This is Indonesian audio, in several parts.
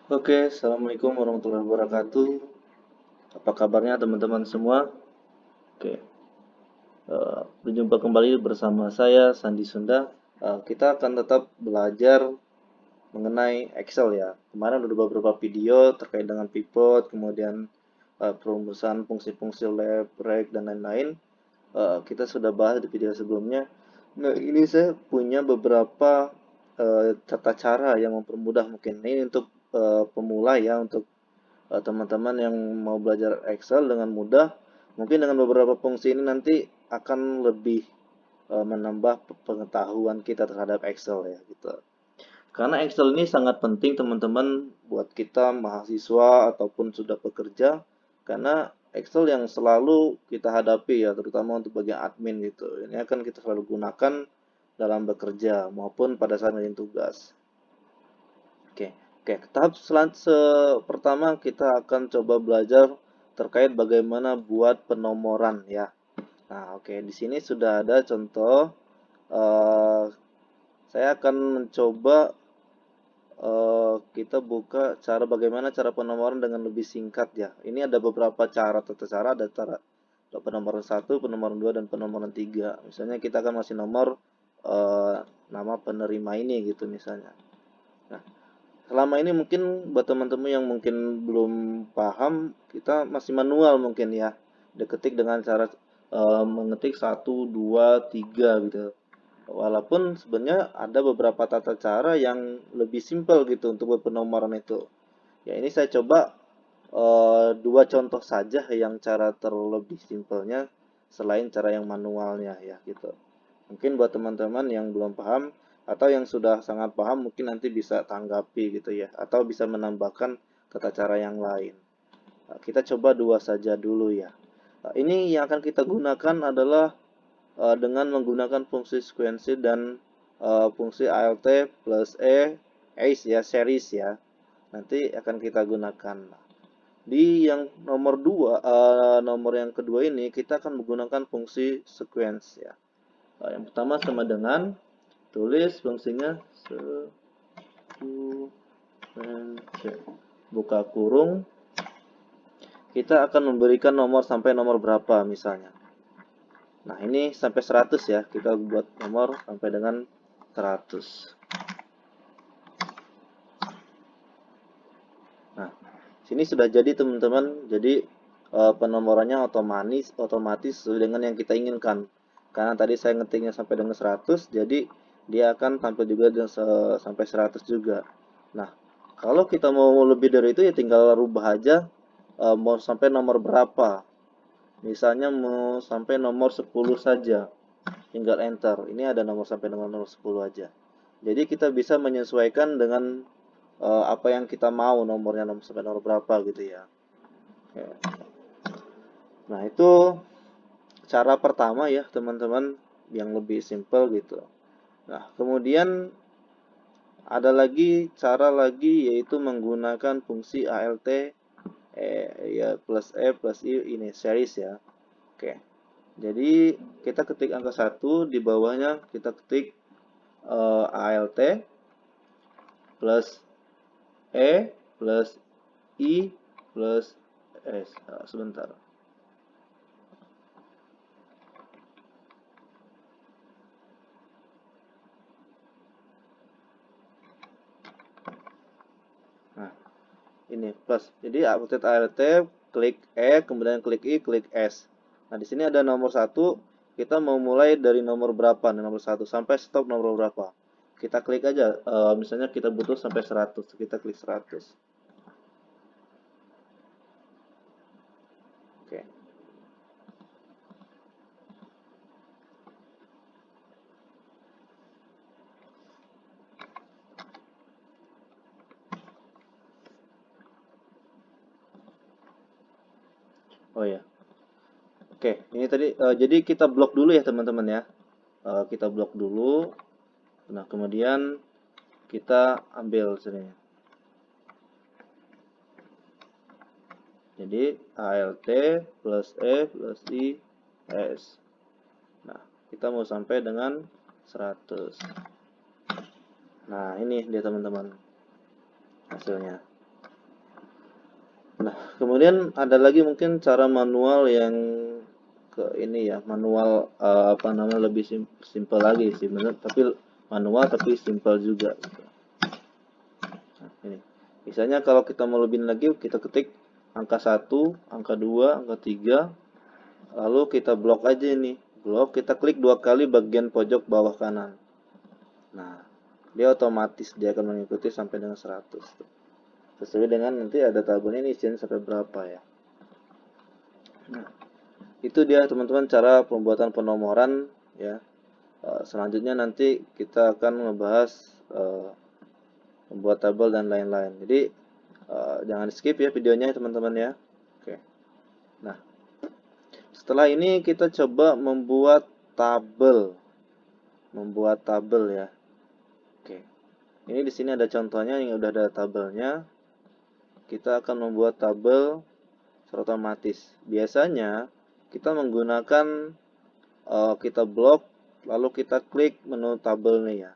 Oke, Assalamualaikum warahmatullahi wabarakatuh. Apa kabarnya teman-teman semua? Oke, berjumpa kembali bersama saya Sandi Sunda. Kita akan tetap belajar mengenai Excel ya. Kemarin ada beberapa video terkait dengan pivot, kemudian perumusan fungsi-fungsi left, right, dan lain-lain. Kita sudah bahas di video sebelumnya. Nah, ini saya punya beberapa tata cara yang mempermudah mungkin. Ini untuk pemula ya, untuk teman-teman yang mau belajar Excel dengan mudah, mungkin dengan beberapa fungsi ini nanti akan lebih menambah pengetahuan kita terhadap Excel ya gitu. Karena Excel ini sangat penting teman-teman buat kita mahasiswa ataupun sudah bekerja, karena Excel yang selalu kita hadapi ya, terutama untuk bagian admin gitu. Ini akan kita selalu gunakan dalam bekerja maupun pada saat ngerjain tugas. Oke, oke. Pertama kita akan coba belajar terkait bagaimana buat penomoran ya. Nah, oke. Di sini sudah ada contoh. eh, saya akan mencoba kita buka bagaimana cara penomoran dengan lebih singkat ya. Ini ada beberapa tata cara, ada cara penomoran satu, penomoran 2, dan penomoran 3. Misalnya kita akan masih nomor eh, nama penerima ini gitu misalnya. Nah, selama ini mungkin buat teman-teman yang mungkin belum paham, kita masih manual mungkin ya. Diketik dengan cara mengetik satu, 2, 3 gitu. Walaupun sebenarnya ada beberapa tata cara yang lebih simpel gitu untuk penomoran itu. Ya ini saya coba dua contoh saja yang cara terlebih simpelnya selain cara yang manualnya ya gitu. Mungkin buat teman-teman yang belum paham atau yang sudah sangat paham mungkin nanti bisa tanggapi gitu ya atau bisa menambahkan tata cara yang lain. Kita coba dua saja dulu ya. Ini yang akan kita gunakan adalah dengan menggunakan fungsi sekuensi dan fungsi ALT plus ACE ya, series ya. Nanti akan kita gunakan. Di yang nomor yang kedua ini kita akan menggunakan fungsi sequence ya. Yang pertama sama dengan tulis fungsinya sequence, buka kurung, kita akan memberikan nomor sampai nomor berapa misalnya. Nah, ini sampai 100 ya. Kita buat nomor sampai dengan 100. Nah, sini sudah jadi teman-teman. Jadi penomorannya otomatis sesuai dengan yang kita inginkan. Karena tadi saya ngetiknya sampai dengan 100, jadi dia akan tampil juga sampai 100 juga. Nah, kalau kita mau lebih dari itu ya tinggal rubah aja mau sampai nomor berapa. Misalnya mau sampai nomor 10 saja. Tinggal enter. Ini ada nomor sampai dengan nomor 10 aja. Jadi kita bisa menyesuaikan dengan apa yang kita mau nomornya nomor sampai nomor berapa gitu ya. Oke. Nah, itu cara pertama ya, teman-teman, yang lebih simple gitu. Nah, kemudian ada lagi cara lagi yaitu menggunakan fungsi ALT ya plus plus I ini series ya. Oke. Jadi kita ketik angka 1, di bawahnya kita ketik ALT plus plus I plus S. Sebentar. Nah, ini plus. Jadi update ART, klik kemudian klik I, klik S. Nah, di sini ada nomor 1, kita mau mulai dari nomor berapa nih, nomor 1 sampai stop nomor berapa. Kita klik aja, misalnya kita butuh sampai 100, kita klik 100. Oke. Oh ya. Oke, ini tadi jadi kita blok dulu ya teman-teman ya. Kita blok dulu. Nah, kemudian kita ambil sini. Jadi ALT plus plus I S. Nah, kita mau sampai dengan 100. Nah, ini dia teman-teman hasilnya. Nah, kemudian ada lagi mungkin cara manual yang ke ini ya, manual apa namanya lebih simpel lagi sih, menurut tapi manual tapi simpel juga gitu. Nah, ini. Misalnya kalau kita mau lebihin lagi, kita ketik angka 1, angka 2, angka 3, lalu kita blok aja ini. Blok, kita klik 2 kali bagian pojok bawah kanan. Nah, dia otomatis dia akan mengikuti sampai dengan 100. Sesuai dengan nanti ada tabelnya ini isinya sampai berapa ya. Nah, itu dia teman-teman cara pembuatan penomoran ya. Selanjutnya nanti kita akan ngebahas membuat tabel dan lain-lain. Jadi jangan skip ya videonya teman-teman ya. Oke. Nah, setelah ini kita coba membuat tabel. Membuat tabel ya. Oke. Ini di sini ada contohnya yang udah ada tabelnya. Kita akan membuat tabel secara otomatis. Biasanya kita menggunakan kita blok lalu kita klik menu tabel nih ya.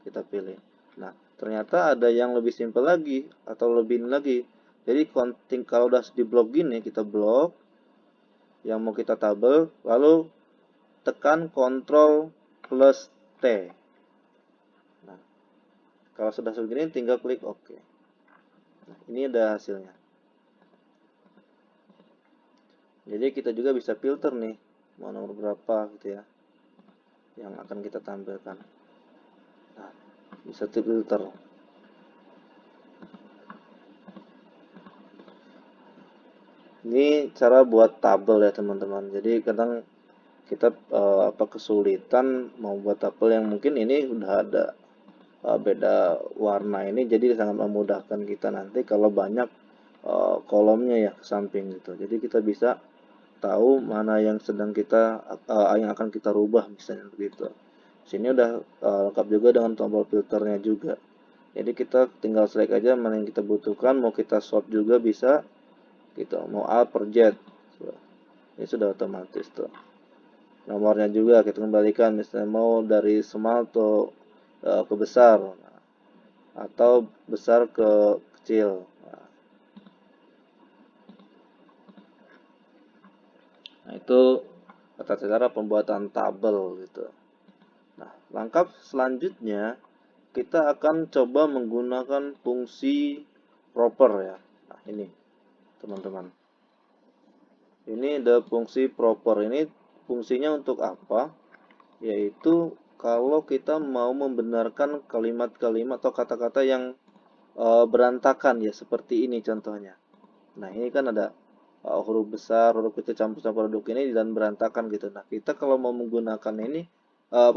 Kita pilih. Nah, ternyata ada yang lebih simpel lagi atau lebih lagi. Jadi kalau udah di blok gini kita blok yang mau kita tabel lalu tekan Ctrl plus T. Nah, kalau sudah segini tinggal klik OK. Nah, ini ada hasilnya. Jadi kita juga bisa filter nih mau nomor berapa gitu ya yang akan kita tampilkan. Nah, bisa filter. Ini cara buat tabel ya teman-teman. Jadi kadang kita kesulitan mau buat tabel yang mungkin ini udah ada beda warna ini, jadi sangat memudahkan kita nanti kalau banyak kolomnya ya ke samping gitu. Jadi kita bisa tahu mana yang sedang kita yang akan kita rubah misalnya begitu. Sini udah lengkap juga dengan tombol filternya juga. Jadi kita tinggal select aja mana yang kita butuhkan, mau kita sort juga bisa gitu, mau Alt per Z. Ini sudah otomatis tuh. Nomornya juga kita kembalikan misalnya mau dari small atau ke besar atau besar ke kecil. Nah, itu tata cara pembuatan tabel gitu. Nah, langkah selanjutnya kita akan coba menggunakan fungsi proper ya. Nah, ini teman-teman. Ini ada fungsi proper. Ini fungsinya untuk apa? Yaitu kalau kita mau membenarkan kalimat-kalimat atau kata-kata yang berantakan ya, seperti ini contohnya. Nah, ini kan ada huruf besar, huruf kecil campur-campur aduk ini dan berantakan gitu. Nah, kita kalau mau menggunakan ini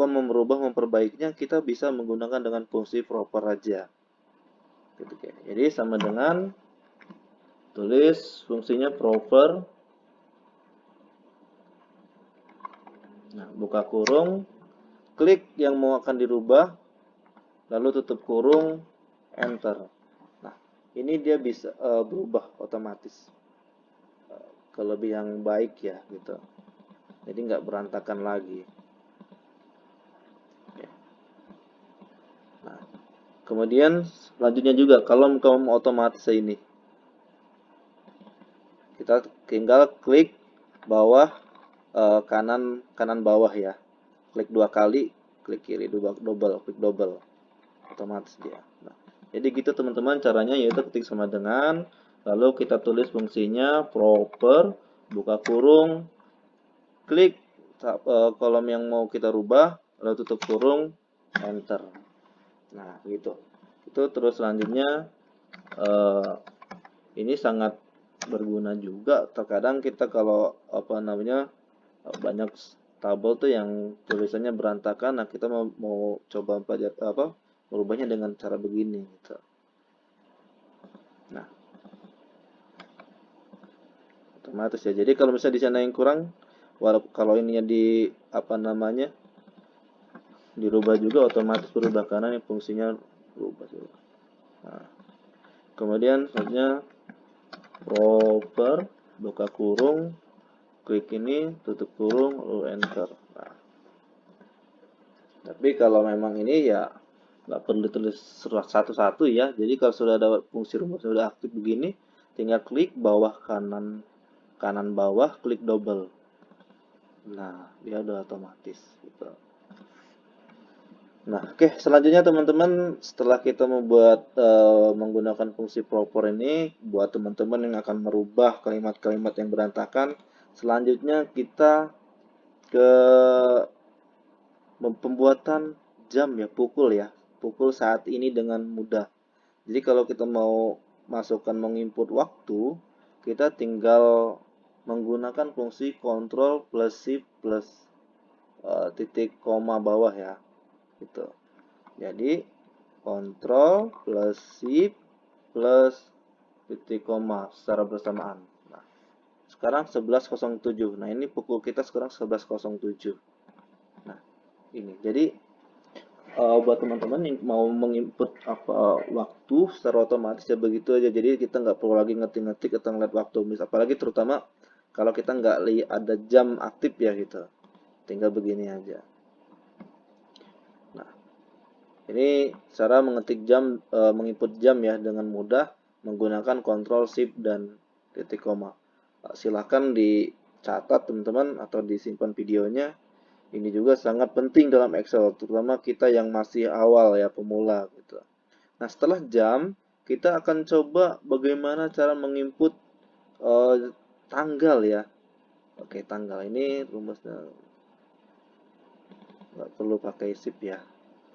merubah, memperbaikinya, kita bisa menggunakan dengan fungsi proper aja. Gitu, jadi sama dengan tulis fungsinya proper. Nah, buka kurung, klik yang mau akan dirubah, lalu tutup kurung, enter. Nah, ini dia bisa berubah otomatis ke lebih yang baik ya gitu. Jadi nggak berantakan lagi. Nah, kemudian selanjutnya juga kalau kamu otomatis ini, kita tinggal klik bawah kanan bawah ya. Klik 2 kali, klik kiri double, klik double. Otomatis dia. Nah, jadi gitu teman-teman caranya, yaitu ketik sama dengan lalu kita tulis fungsinya proper, buka kurung, klik kolom yang mau kita rubah, lalu tutup kurung, enter. Nah, gitu. Itu terus selanjutnya ini sangat berguna juga. Terkadang kita kalau banyak tabel tuh yang tulisannya berantakan, nah kita mau coba merubahnya dengan cara begini gitu. Nah, otomatis ya. Jadi kalau misalnya di sana yang kurang, walaupun kalau ininya dirubah juga otomatis berubah karena ini fungsinya berubah juga. Nah, kemudian selanjutnya proper, buka kurung, klik ini, tutup kurung, lalu enter. Nah, tapi kalau memang ini ya nggak perlu ditulis satu-satu ya. Jadi kalau sudah ada fungsi rumus sudah aktif begini, tinggal klik bawah kanan, kanan bawah, klik double. Nah, dia udah otomatis gitu. Nah, oke, selanjutnya teman-teman, setelah kita membuat menggunakan fungsi proper ini, buat teman-teman yang akan merubah kalimat-kalimat yang berantakan, selanjutnya kita ke pembuatan jam ya, pukul saat ini dengan mudah. Jadi kalau kita mau masukkan menginput waktu, kita tinggal menggunakan fungsi Ctrl plus Shift plus titik koma bawah ya, gitu. Jadi Ctrl plus Shift plus titik koma secara bersamaan. Nah, sekarang 11.07. Nah, ini pukul kita sekarang 11.07. Nah, ini. Jadi buat teman-teman yang mau menginput waktu secara otomatis ya begitu aja. Jadi kita nggak perlu lagi ngetik-ngetik atau ngeliat waktu. Apalagi terutama kalau kita nggak ada jam aktif ya gitu. Tinggal begini aja. Nah, ini cara mengetik jam, menginput jam ya dengan mudah menggunakan Ctrl Shift dan titik koma. Silahkan dicatat teman-teman atau disimpan videonya. Ini juga sangat penting dalam Excel, terutama kita yang masih awal ya, pemula gitu. Nah, setelah jam, kita akan coba bagaimana cara menginput tanggal ya. Oke, tanggal ini rumusnya nggak perlu pakai shift ya.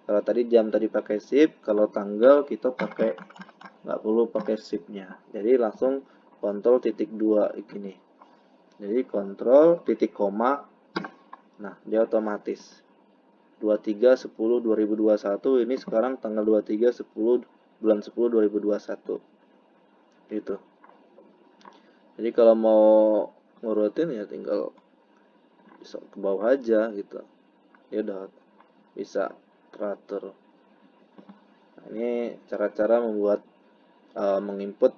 Kalau tadi jam tadi pakai shift, kalau tanggal kita pakai nggak perlu pakai shiftnya. Jadi langsung kontrol titik 2 gini. Jadi kontrol titik koma. Nah, dia otomatis 23/10/2021 ini sekarang tanggal 23/10 bulan 10 2021 gitu. Jadi kalau mau ngurutin ya tinggal bisa ke bawah aja gitu. Ya udah bisa teratur. Nah, ini cara-cara membuat menginput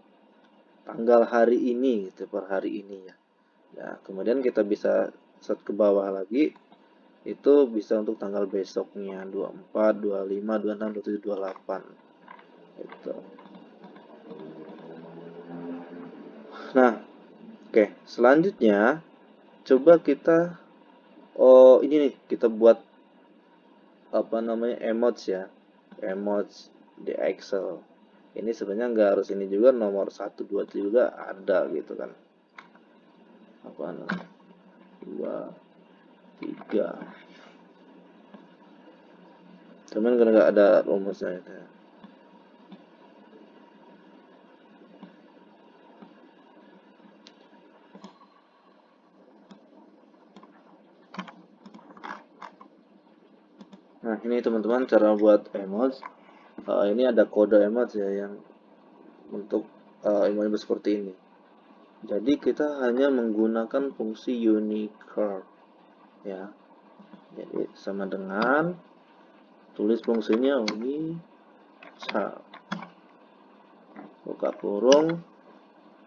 tanggal hari ini gitu per hari ini ya. Nah, kemudian kita bisa set ke bawah lagi. Itu bisa untuk tanggal besoknya 24, 25, 26, 27, 28 gitu. Nah, oke, selanjutnya coba kita ini nih kita buat apa namanya emotes ya. Emotes di Excel. Ini sebenarnya nggak harus ini juga nomor 1 2 3 juga ada gitu kan. Apa namanya? 2 3. Cuman karena nggak ada rumusnya itu. Nah, ini teman-teman cara buat emotes. Ini ada kode emotes ya yang untuk emoji seperti ini. Jadi kita hanya menggunakan fungsi Unicode ya. Jadi sama dengan tulis fungsinya Unicode. Buka kurung,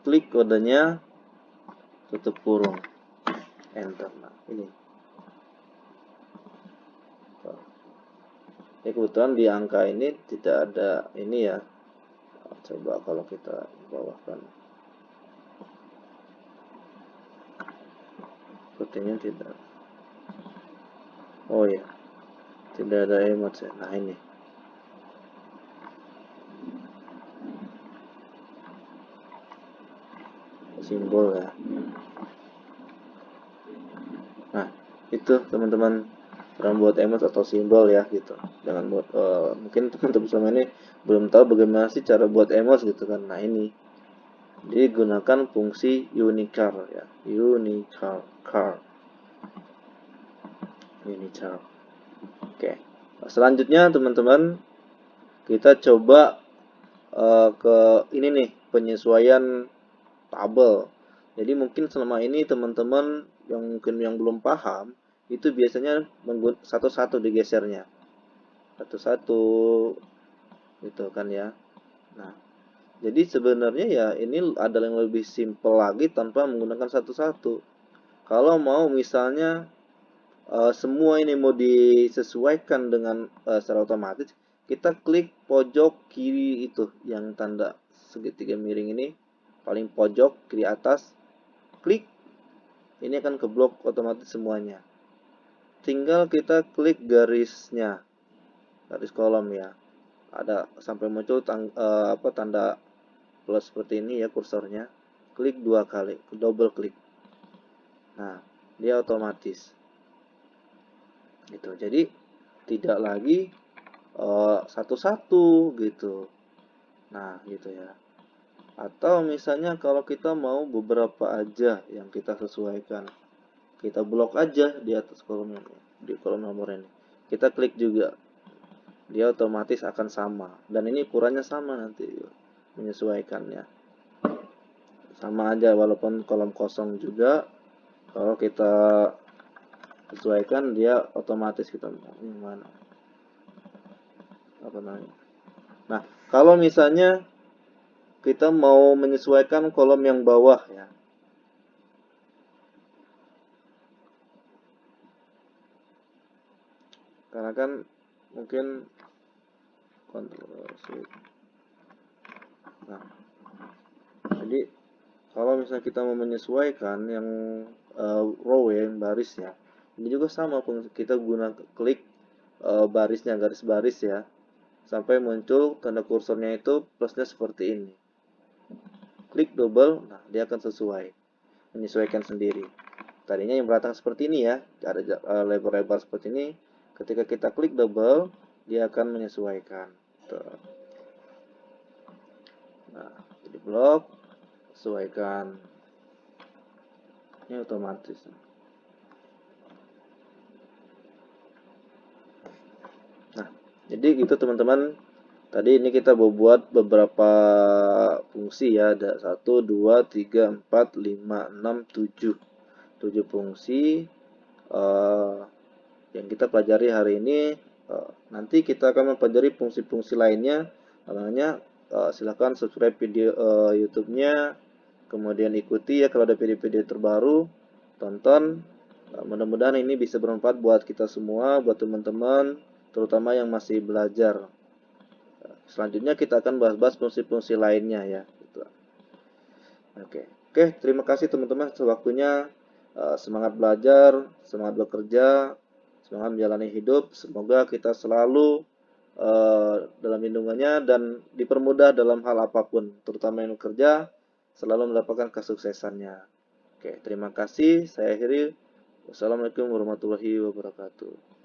klik kodenya, tutup kurung, enter. Nah, ini. Ini kebetulan di angka ini tidak ada ini ya. Coba kalau kita bawahkan. Sepertinya tidak. Oh ya, tidak ada emot ya. Nah ini. Simbol ya. Nah, itu teman-teman cara buat emot atau simbol ya gitu. Jangan buat mungkin teman-teman selama ini belum tahu bagaimana sih cara buat emot gitu kan. Nah, ini. Jadi gunakan fungsi Unicode ya. Unicode. Oke. Selanjutnya teman-teman kita coba ke ini nih penyesuaian tabel. Jadi mungkin selama ini teman-teman yang belum paham itu biasanya satu-satu digesernya. Satu-satu gitu kan ya. Nah, jadi sebenarnya ya ini ada yang lebih simpel lagi tanpa menggunakan satu-satu. Kalau mau misalnya semua ini mau disesuaikan dengan secara otomatis, kita klik pojok kiri itu yang tanda segitiga miring ini, paling pojok kiri atas, klik, ini akan keblok otomatis semuanya. Tinggal kita klik garisnya, garis kolom ya. Ada sampai muncul tanda plus seperti ini ya kursornya. Klik 2 kali, double klik. Nah, dia otomatis. Gitu. Jadi tidak lagi satu-satu gitu. Nah, gitu ya. Atau misalnya kalau kita mau beberapa aja yang kita sesuaikan, kita blok aja di atas kolom ini, di kolom nomor ini. Kita klik juga, dia otomatis akan sama. Dan ini ukurannya sama nanti menyesuaikannya. Sama aja walaupun kolom kosong juga. Kalau kita sesuaikan dia otomatis kita ini mana? Apa namanya? Nah, kalau misalnya kita mau menyesuaikan kolom yang bawah ya. Karena kan mungkin kontrol shift. Nah, jadi kalau misalnya kita mau menyesuaikan yang row ya, yang baris ya, ini juga sama kita guna klik barisnya, garis baris ya, sampai muncul tanda kursornya itu plusnya seperti ini. Klik double, nah dia akan sesuai, menyesuaikan sendiri. Tadinya yang beratang seperti ini ya, ada lebar-lebar seperti ini. Ketika kita klik double, dia akan menyesuaikan. Tuh. Nah, jadi blok, sesuaikan. Ini otomatis. Nah, jadi gitu teman-teman. Tadi ini kita buat beberapa fungsi ya. Ada 1, 2, 3, 4, 5, 6, 7. 7 fungsi yang kita pelajari hari ini. Nanti kita akan mempelajari fungsi-fungsi lainnya. Makanya silahkan subscribe video YouTube-nya. Kemudian ikuti ya kalau ada video-video terbaru. Tonton. Mudah-mudahan ini bisa bermanfaat buat kita semua, buat teman-teman, terutama yang masih belajar. Selanjutnya kita akan bahas-bahas fungsi-fungsi lainnya ya. Oke, terima kasih teman-teman atas waktunya. Semangat belajar, semangat bekerja, semangat menjalani hidup. Semoga kita selalu dalam lindungannya dan dipermudah dalam hal apapun, terutama yang bekerja, selalu mendapatkan kesuksesannya. Oke, terima kasih. Saya akhiri. Wassalamualaikum warahmatullahi wabarakatuh.